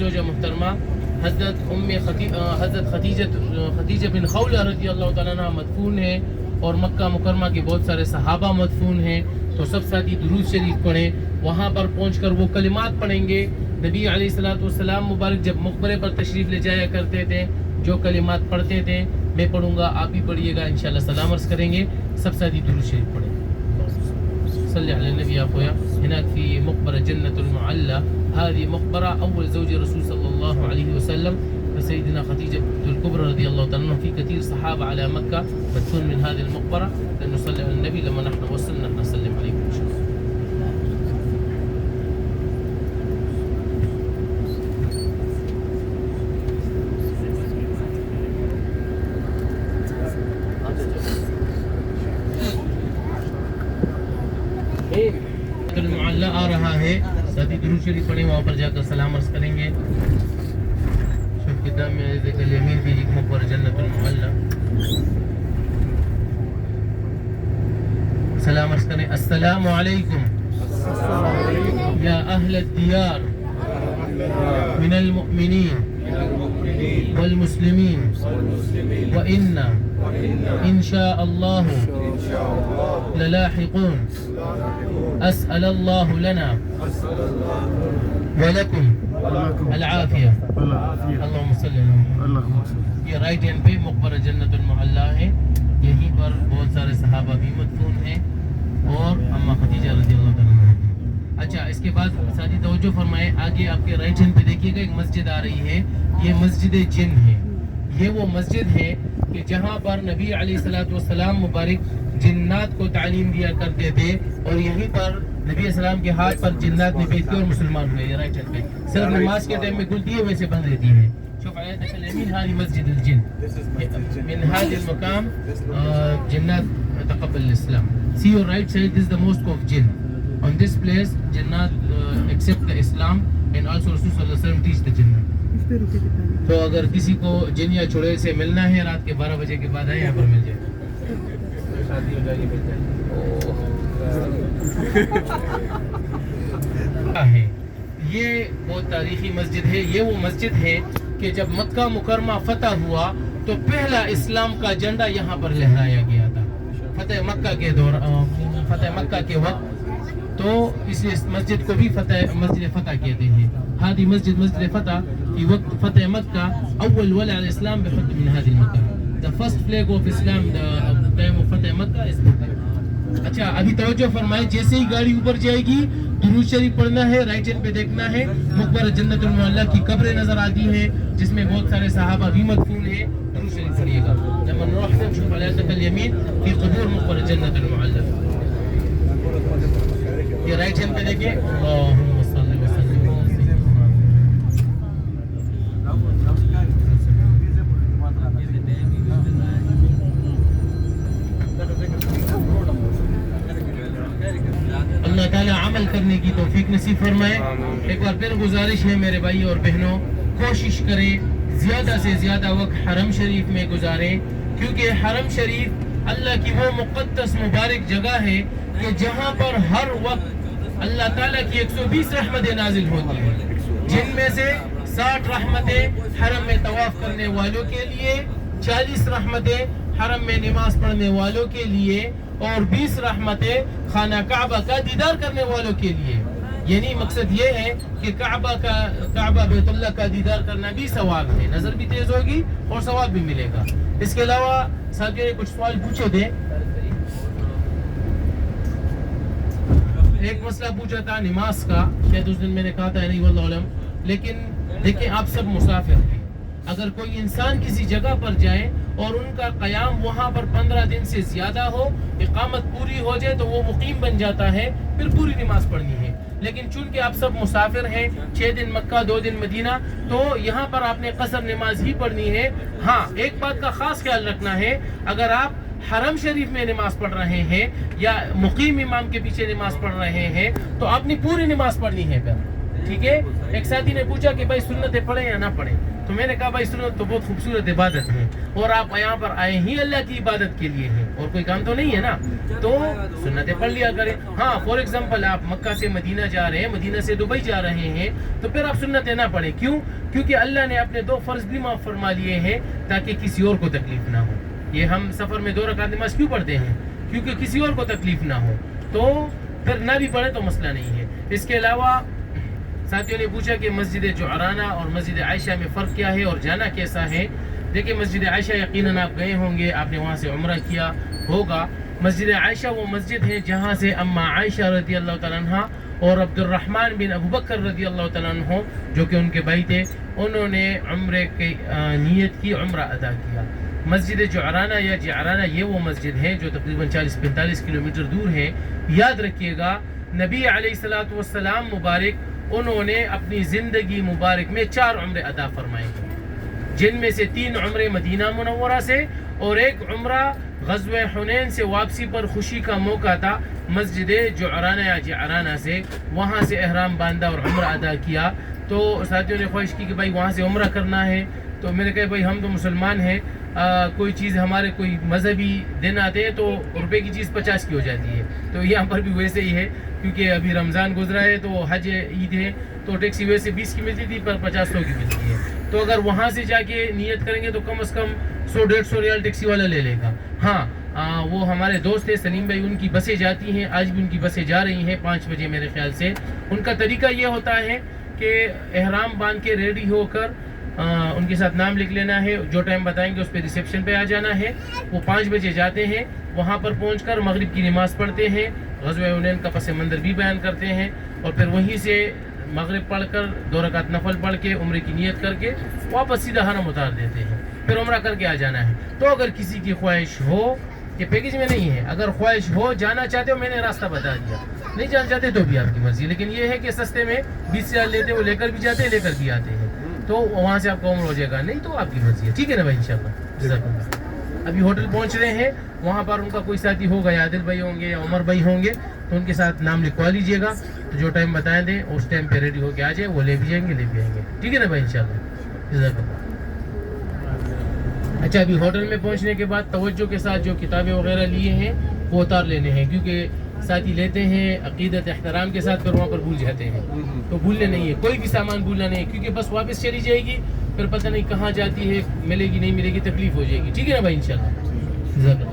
زوجہ محترمہ حضرت خدیجہ بن خولہ رضی اللہ تعالیٰ عنہ مدفون ہیں، اور مکہ مکرمہ کے بہت سارے صحابہ مدفون ہیں. تو سب ساتھی درود شریف پڑھیں. وہاں پر پہنچ کر وہ کلمات پڑھیں گے. نبی علیہ السلام مبارک جب مقبرے پر تشریف لے جایا کرتے تھے، جو کلمات پڑھتے تھے میں پڑھوں گا، آپ بھی پڑھیے گا، انشاءاللہ سلام عرض کریں گے. سب ساتھی درود شریف پڑھیں. صلی علی النبی اخویا. هناك في مقبرة جنة المعلى، هذه مقبرة أول زوج الرسول صلى الله عليه وسلم سيدنا خديجة الكبرى رضي الله تعالى عنها. في كثير صحابة على مكة مدفون من هذه المقبرة. نصلي على النبي لما نحن وصلنا نسلم عليكم إن شاء الله. المعلّہ آ رہا ہے، ساتھی درود شریف پڑھیں، وہاں پر جا کر سلام عرض کریں گے. شوف قدام میں ذکر الیمین بھی ایک مقبرہ جنت المعلّہ. سلام عرض کریں. السلام علیکم یا اہل الدیار من المؤمنین والمسلمین وإنا إن شاء الله للاحقون. أسأل الله لنا ولكم العافية. اللهم صل على محمد. یہ رائٹ ہینڈ پہ مقبرہ جنت المعلیٰ ہے. یہیں پر بہت سارے صحابہ بھی مدفون ہیں اور اماں خدیجہ رضی اللہ تعالیٰ عنہ. اچھا، اس کے بعد ساتھی توجہ فرمائیں، آگے آپ کے رائٹ ہینڈ پہ دیکھیے گا ایک مسجد آ رہی ہے. یہ مسجد جن ہے. یہ وہ مسجد ہے کہ جہاں پر نبی علیہ السلام مبارک جنات کو تعلیم دیا کرتے تھے، اور یہیں پر نبی علیہ السلام کے ہاتھ پر جنات نے بیٹھ کے اور مسلمان ہوئے. یہ رائٹ ہینڈ پہ صرف نماز کے ٹائم میں گلتی ہے، ویسے بند رہتی ہے. شوف آیت الیمین، هذه مسجد الجن. من هذا المقام جنات تقبل الاسلام. See your right side, this is the mosque of jinn. On this place jannat accept the Islam, and also Rasul sallallahu alaihi wasallam teach the jannat. تو اگر کسی کو جن یا چڑیل سے ملنا ہے رات کے 12 بجے کے بعد آئے، یہاں پر مل جائے. شادی ہو جائے مل جائے. یہ بہت تاریخی مسجد ہے. یہ وہ مسجد ہے کہ جب مکہ مکرمہ فتح ہوا تو پہلا اسلام کا جھنڈا یہاں پر لہرایا گیا تھا فتح مکہ کے وقت. تو اس مسجد کو بھی مسجد فتح کہتے ہیں. هذه مسجد فتح في وقت فتح مکہ. اول ولع الاسلام بحط من هذه المكان. The first flag of Islam, the time of Fath Mecca is Makkah. اچھا، ابھی توجہ فرمائے، جیسے ہی گاڑی اوپر جائے گی درود شریف پڑھنا ہے. رائٹ ہینڈ پہ دیکھنا ہے، مقبرہ جنت المعلیٰ کی قبریں نظر آتی ہیں جس میں بہت سارے صحابہ بھی مدفون ہیں. درود شریف پڑھیے گا. لما نروح نشوف على يدك اليمين في قبور مقبرة جنت المعلیٰ. یہ رائٹ ہینڈ پہ دیکھیں. اللهم صل وسلم على سيدنا اللہ تعالیٰ عمل کرنے کی توفیق نصیب فرمائے. ایک بار پھر گزارش ہے میرے بھائی اور بہنوں، کوشش کریں زیادہ سے زیادہ وقت حرم شریف میں گزاریں، کیونکہ حرم شریف اللہ کی وہ مقدس مبارک جگہ ہے کہ جہاں پر ہر وقت اللہ تعالیٰ کی 120 رحمتیں نازل ہوتی ہیں، جن میں سے 60 رحمتیں حرم میں طواف کرنے والوں کے لیے، 40 رحمتیں حرم میں نماز پڑھنے والوں کے لیے، اور 20 رحمتیں خانہ کعبہ کا دیدار کرنے والوں کے لیے. یعنی مقصد یہ ہے کہ کعبہ بیت اللہ کا دیدار کرنا بھی ثواب ہے، نظر بھی تیز ہوگی اور ثواب بھی ملے گا. اس کے علاوہ ساتھیوں نے کچھ سوال پوچھے تھے. ایک مسئلہ پوچھا تھا نماز کا، شاید اس دن میں نے کہا تھا نہیں واللہ علم، لیکن دیکھیں آپ سب مسافر ہیں. اگر کوئی انسان کسی جگہ پر جائے اور ان کا قیام وہاں پر 15 دن سے زیادہ ہو، اقامت پوری ہو جائے تو وہ مقیم بن جاتا ہے، پھر پوری نماز پڑھنی ہے. لیکن چونکہ آپ سب مسافر ہیں، 6 دن مکہ 2 دن مدینہ، تو یہاں پر آپ نے قصر نماز ہی پڑھنی ہے. ہاں، ایک بات کا خاص خیال رکھنا ہے، اگر آپ حرم شریف میں نماز پڑھ رہے ہیں یا مقیم امام کے پیچھے نماز پڑھ رہے ہیں تو آپ نے پوری نماز پڑھنی ہے. پھر ٹھیک ہے. ایک ساتھی نے پوچھا کہ بھائی سنتیں پڑھیں یا نہ پڑھیں, تو میں نے کہا بھائی سنت تو بہت خوبصورت عبادت ہے, اور آپ یہاں پر آئے ہی اللہ کی عبادت کے لیے ہیں, اور کوئی کام تو نہیں ہے نا, تو سنتیں پڑھ لیا کریں. ہاں فار ایگزامپل آپ مکہ سے مدینہ جا رہے ہیں, مدینہ سے دبئی جا رہے ہیں, تو پھر آپ سنتیں نہ پڑھیں. کیوں؟ کیونکہ اللہ نے اپنے 2 فرض بھی معاف فرما لیے ہیں تاکہ کسی اور کو تکلیف نہ ہو. یہ ہم سفر میں 2 رکعت نماز کیوں پڑھتے ہیں؟ کیونکہ کسی اور کو تکلیف نہ ہو, تو پھر نہ بھی پڑھیں تو مسئلہ نہیں ہے. اس کے علاوہ ساتھیوں نے پوچھا کہ مسجد جعرانہ اور مسجد عائشہ میں فرق کیا ہے اور جانا کیسا ہے. دیکھیں مسجد عائشہ یقیناً آپ گئے ہوں گے, آپ نے وہاں سے عمرہ کیا ہوگا. مسجد عائشہ وہ مسجد ہے جہاں سے اما عائشہ رضی اللہ تعالیٰ عنہ اور عبد الرحمن بن ابو بکر رضی اللہ تعالیٰ عنہ جو کہ ان کے بھائی تھے, انہوں نے عمرے کی نیت کی, عمرہ ادا کیا. مسجد جعرانہ یا جعرانہ یہ وہ مسجد ہے جو تقریباً 40-45 کلومیٹر دور ہے. یاد رکھیے گا نبی علیہ السلام مبارک انہوں نے اپنی زندگی مبارک میں 4 عمرے ادا فرمائے ہیں, جن میں سے 3 عمرے مدینہ منورہ سے اور 1 عمرہ غزوہ حنین سے واپسی پر خوشی کا موقع تھا مسجد جعرانہ یا جعرانہ سے, وہاں سے احرام باندھا اور عمرہ ادا کیا. تو ساتھیوں نے خواہش کی کہ بھائی وہاں سے عمرہ کرنا ہے, تو میں نے کہا بھائی ہم تو مسلمان ہیں, کوئی چیز ہمارے کوئی مذہبی دن آتے ہیں تو روپے کی چیز 50 کی ہو جاتی ہے, تو یہاں پر بھی ویسے ہی ہے. کیونکہ ابھی رمضان گزرا ہے تو حج عید ہے, تو ٹیکسی ویسے 20 کی ملتی تھی پر 50-100 کی ملتی ہے. تو اگر وہاں سے جا کے نیت کریں گے تو کم از کم 100-150 ریال ٹیکسی والا لے لے گا. ہاں وہ ہمارے دوست ہیں سلیم بھائی, ان کی بسیں جاتی ہیں, آج بھی ان کی بسیں جا رہی ہیں 5 بجے میرے خیال سے. ان کا طریقہ یہ ہوتا ہے کہ احرام باندھ کے ریڈی ہو کر ان کے ساتھ نام لکھ لینا ہے, جو ٹائم بتائیں گے اس پہ ریسیپشن پہ آ جانا ہے. وہ 5 بجے جاتے ہیں, وہاں پر پہنچ کر مغرب کی نماز پڑھتے ہیں, غزوہ حنین کا پس منظر بھی بیان کرتے ہیں, اور پھر وہیں سے مغرب پڑھ کر 2 رکعت نفل پڑھ کے عمرے کی نیت کر کے واپس سیدھا حرم اتار دیتے ہیں, پھر عمرہ کر کے آ جانا ہے. تو اگر کسی کی خواہش ہو, یہ پیکیج میں نہیں ہے, اگر خواہش ہو جانا چاہتے ہو میں نے راستہ بتا دیا, نہیں جانا چاہتے تو بھی آپ کی مرضی, لیکن یہ ہے کہ سستے میں 20 ریال لیتے وہ لے کر بھی جاتے ہیں, لے کر بھی آتے ہیں, تو وہاں سے آپ کا عمر ہو جائے گا, نہیں تو آپ کی مرضی ہے. ٹھیک ہے نا بھائی, انشاءاللہ. ابھی ہوٹل پہنچ رہے ہیں, وہاں پر ان کا کوئی ساتھی ہوگا, یا عادل بھائی ہوں گے یا عمر بھائی ہوں گے, تو ان کے ساتھ نام لکھوا لیجئے گا, تو جو ٹائم بتائیں دیں اس ٹائم پہ ریڈی ہو کے آ جائے, وہ لے بھی جائیں گے, لے بھی آئیں گے. ٹھیک ہے نا بھائی, انشاءاللہ. اچھا, ابھی ہوٹل میں پہنچنے کے بعد توجہ کے ساتھ جو کتابیں وغیرہ لیے ہیں وہ اتار لینے ہیں, کیونکہ ساتھی لیتے ہیں عقیدت احترام کے ساتھ, پھر وہاں پر بھول جاتے ہیں, تو بھولنے نہیں ہے, کوئی بھی سامان بھولنا نہیں ہے, کیونکہ بس واپس چلی جائے گی, پھر پتہ نہیں کہاں جاتی ہے, ملے گی نہیں ملے گی, تکلیف ہو جائے گی. ٹھیک ہے نا بھائی, انشاءاللہ.